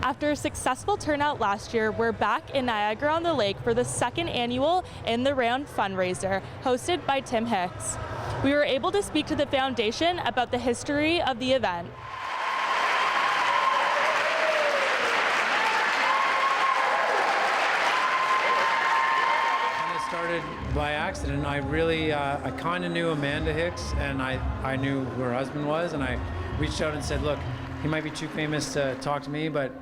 After a successful turnout last year, we're back in Niagara-on-the-Lake for the second annual In the Round fundraiser, hosted by Tim Hicks. We were able to speak to the foundation about the history of the event. When it started by accident, I kind of knew Amanda Hicks, and I knew who her husband was, and I reached out and said, look, he might be too famous to talk to me, but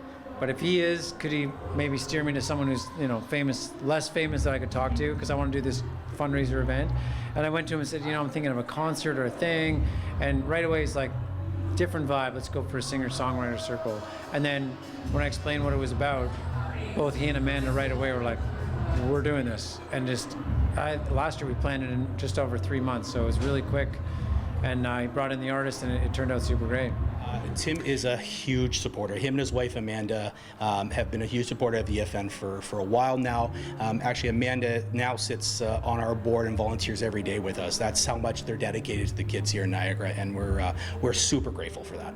if he is, could he maybe steer me to someone who's, famous, less famous that I could talk to, because I want to do this fundraiser event. And I went to him and said, I'm thinking of a concert or a thing, and right away he's like, different vibe, let's go for a singer-songwriter circle. And then when I explained what it was about, both he and Amanda right away were like, we're doing this. And last year we planned it in just over 3 months, so it was really quick. And I brought in the artist, and it turned out super great. Tim is a huge supporter. Him and his wife Amanda have been a huge supporter of the EFN for a while now. Actually, Amanda now sits on our board and volunteers every day with us. That's how much they're dedicated to the kids here in Niagara, and we're super grateful for that.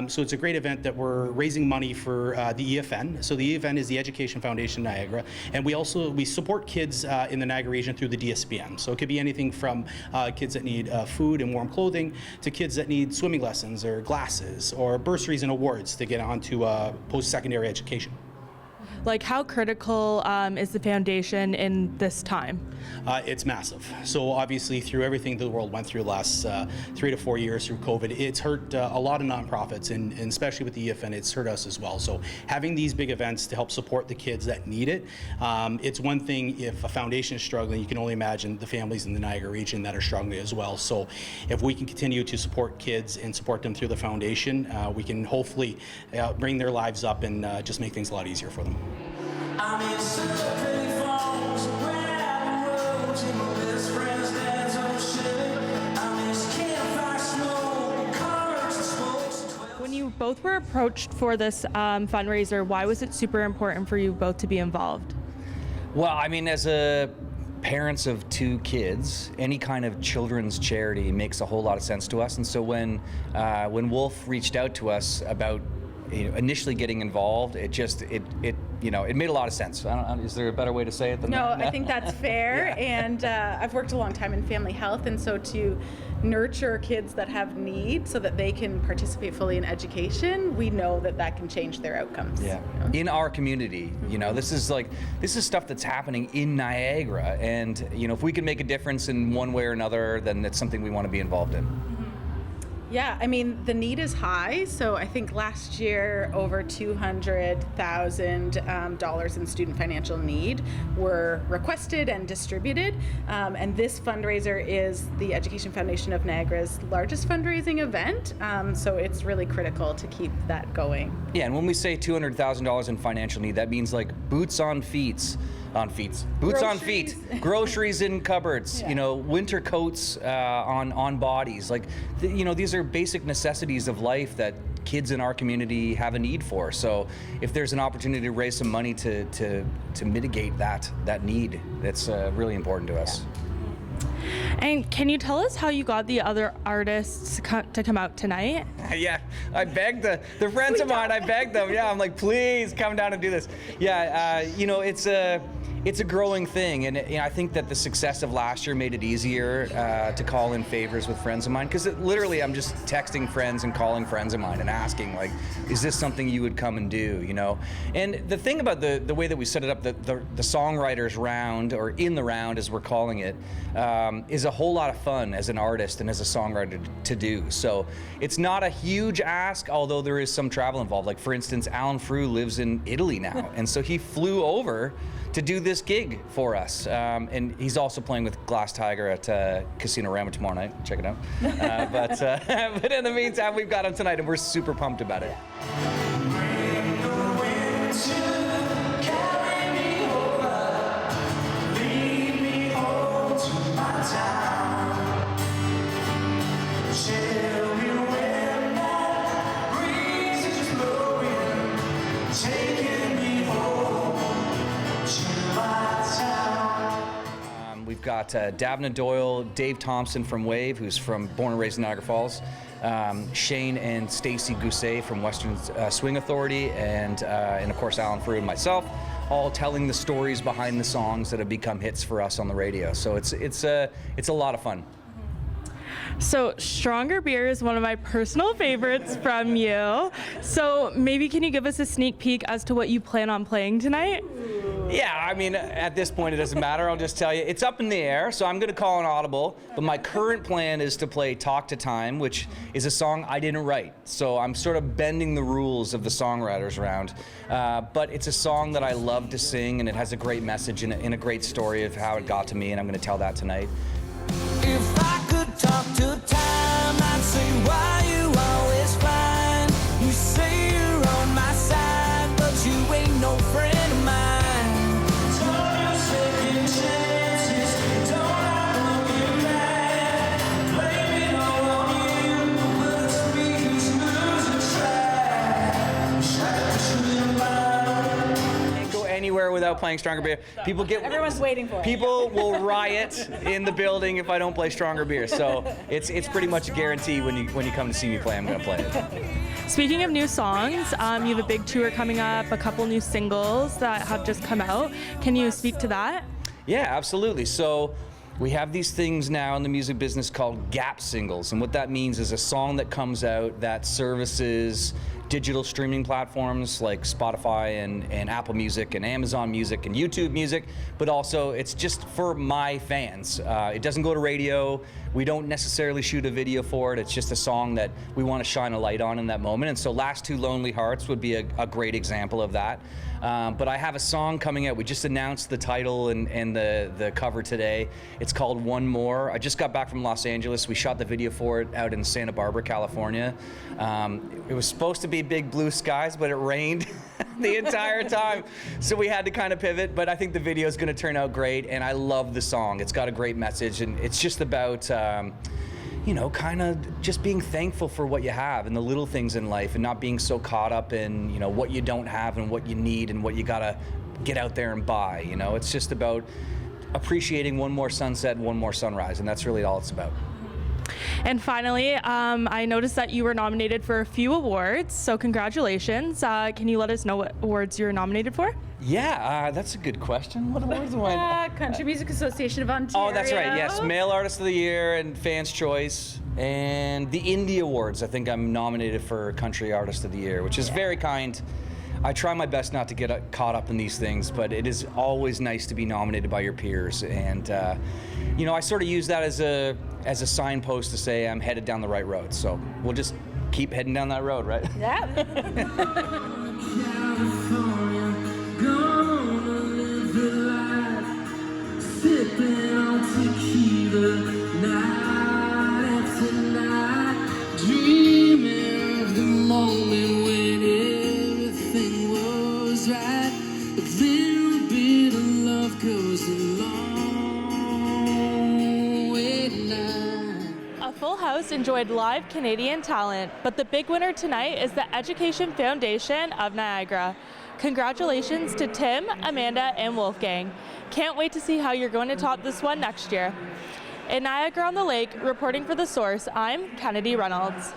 So it's a great event that we're raising money for the EFN. So the EFN is the Education Foundation of Niagara, and we support kids in the Niagara region through the DSPN. So it could be anything from kids that need food and warm clothing to kids that need swimming lessons or glasses or bursaries and awards to get onto post-secondary education. Like, how critical is the foundation in this time? It's massive. So obviously, through everything the world went through the last 3 to 4 years through COVID, it's hurt a lot of nonprofits, and especially with the EFN, it's hurt us as well. So having these big events to help support the kids that need it, it's one thing if a foundation is struggling, you can only imagine the families in the Niagara region that are struggling as well. So if we can continue to support kids and support them through the foundation, we can hopefully bring their lives up and just make things a lot easier for them. I'm in survey phones, gravel roads, and my best friend's dad's old shit. I miss campfire smoke, cars and smokes. When you both were approached for this fundraiser, why was it super important for you both to be involved? Well, I mean, as parents of 2 kids, any kind of children's charity makes a whole lot of sense to us. And so when Wolf reached out to us about initially getting involved, it made a lot of sense. Is there a better way to say it than that? No, I think that's fair. Yeah. And I've worked a long time in family health, and so to nurture kids that have needs so that they can participate fully in education, we know that can change their outcomes. Yeah. In our community, this is stuff that's happening in Niagara, and if we can make a difference in one way or another, then it's something we want to be involved in. Yeah, I mean, the need is high. So I think last year over $200,000 in student financial need were requested and distributed. And this fundraiser is the Education Foundation of Niagara's largest fundraising event. So it's really critical to keep that going. Yeah, and when we say $200,000 in financial need, that means like boots on feet, groceries in cupboards, winter coats on bodies. Like, these are basic necessities of life that kids in our community have a need for. So if there's an opportunity to raise some money to mitigate that need, that's really important to us. And can you tell us how you got the other artists to come out tonight? Yeah, I begged the friends of mine. I begged them. Yeah, I'm like, please come down and do this. Yeah, it's a growing thing, and I think that the success of last year made it easier to call in favors with friends of mine, because literally I'm just texting friends and calling friends of mine and asking, like, is this something you would come and do, And the thing about the way that we set it up, the songwriters round, or in the round as we're calling it, is a whole lot of fun as an artist and as a songwriter to do. So it's not a huge ask, although there is some travel involved. Like, for instance, Alan Frew lives in Italy now, and so he flew over to do this gig for us. And he's also playing with Glass Tiger at Casino Rama tomorrow night. Check it out. But in the meantime, we've got him tonight, and we're super pumped about it. We've got Davna Doyle, Dave Thompson from Wave, who's born and raised in Niagara Falls, Shane and Stacy Gousset from Western Swing Authority, and of course Alan Frew and myself, all telling the stories behind the songs that have become hits for us on the radio. So it's a lot of fun. So Stronger Beer is one of my personal favorites from you. So maybe can you give us a sneak peek as to what you plan on playing tonight? Yeah, I mean, at this point it doesn't matter. I'll just tell you, it's up in the air, so I'm going to call an audible. But my current plan is to play Talk to Time, which is a song I didn't write. So I'm sort of bending the rules of the songwriters around. But it's a song that I love to sing, and it has a great message and a great story of how it got to me, and I'm going to tell that tonight. If I could talk to time, I'd say why you always find. You say you're on my side, but you ain't no friend of mine. Turn your second chances, don't have looking back. Blame it all on you, but it's me who's losing track. Can't go anywhere without playing Stronger Beer. Everyone's waiting for it. People will riot in the building if I don't play Stronger Beer. So it's pretty much a guarantee when you come to see me play, I'm going to play it. Speaking of new songs, you have a big tour coming up, a couple new singles that have just come out. Can you speak to that? Yeah, absolutely. So we have these things now in the music business called gap singles, and what that means is a song that comes out that services digital streaming platforms like Spotify and Apple Music and Amazon Music and YouTube Music, but also it's just for my fans. It doesn't go to radio. We don't necessarily shoot a video for it. It's just a song that we want to shine a light on in that moment. And so Last Two Lonely Hearts would be a great example of that. But I have a song coming out. We just announced the title and the cover today. It's called One More. I just got back from Los Angeles. We shot the video for it out in Santa Barbara, California. It was supposed to be big blue skies, but it rained the entire time. So we had to kind of pivot, but I think the video is going to turn out great, and I love the song. It's got a great message, and it's just about kind of just being thankful for what you have and the little things in life, and not being so caught up in, what you don't have and what you need and what you gotta get out there and buy. It's just about appreciating one more sunset, one more sunrise, and that's really all it's about. And finally, I noticed that you were nominated for a few awards, so congratulations. Can you let us know what awards you were nominated for? Yeah, that's a good question. What awards do I? Country Music Association of Ontario. Oh, that's right. Yes, Male Artist of the Year and Fans' Choice, and the Indie Awards. I think I'm nominated for Country Artist of the Year, which is very kind. I try my best not to get caught up in these things, but it is always nice to be nominated by your peers. And I sort of use that as a signpost to say I'm headed down the right road. So we'll just keep heading down that road, right? Yeah. Gonna live your life, sipping on tequila, night after night, dreaming of the moment when everything was right. A little bit of love goes a long way tonight. A full house enjoyed live Canadian talent, but the big winner tonight is the Education Foundation of Niagara. Congratulations to Tim, Amanda, and Wolfgang. Can't wait to see how you're going to top this one next year. In Niagara-on-the-Lake, reporting for The Source, I'm Kennedy Reynolds.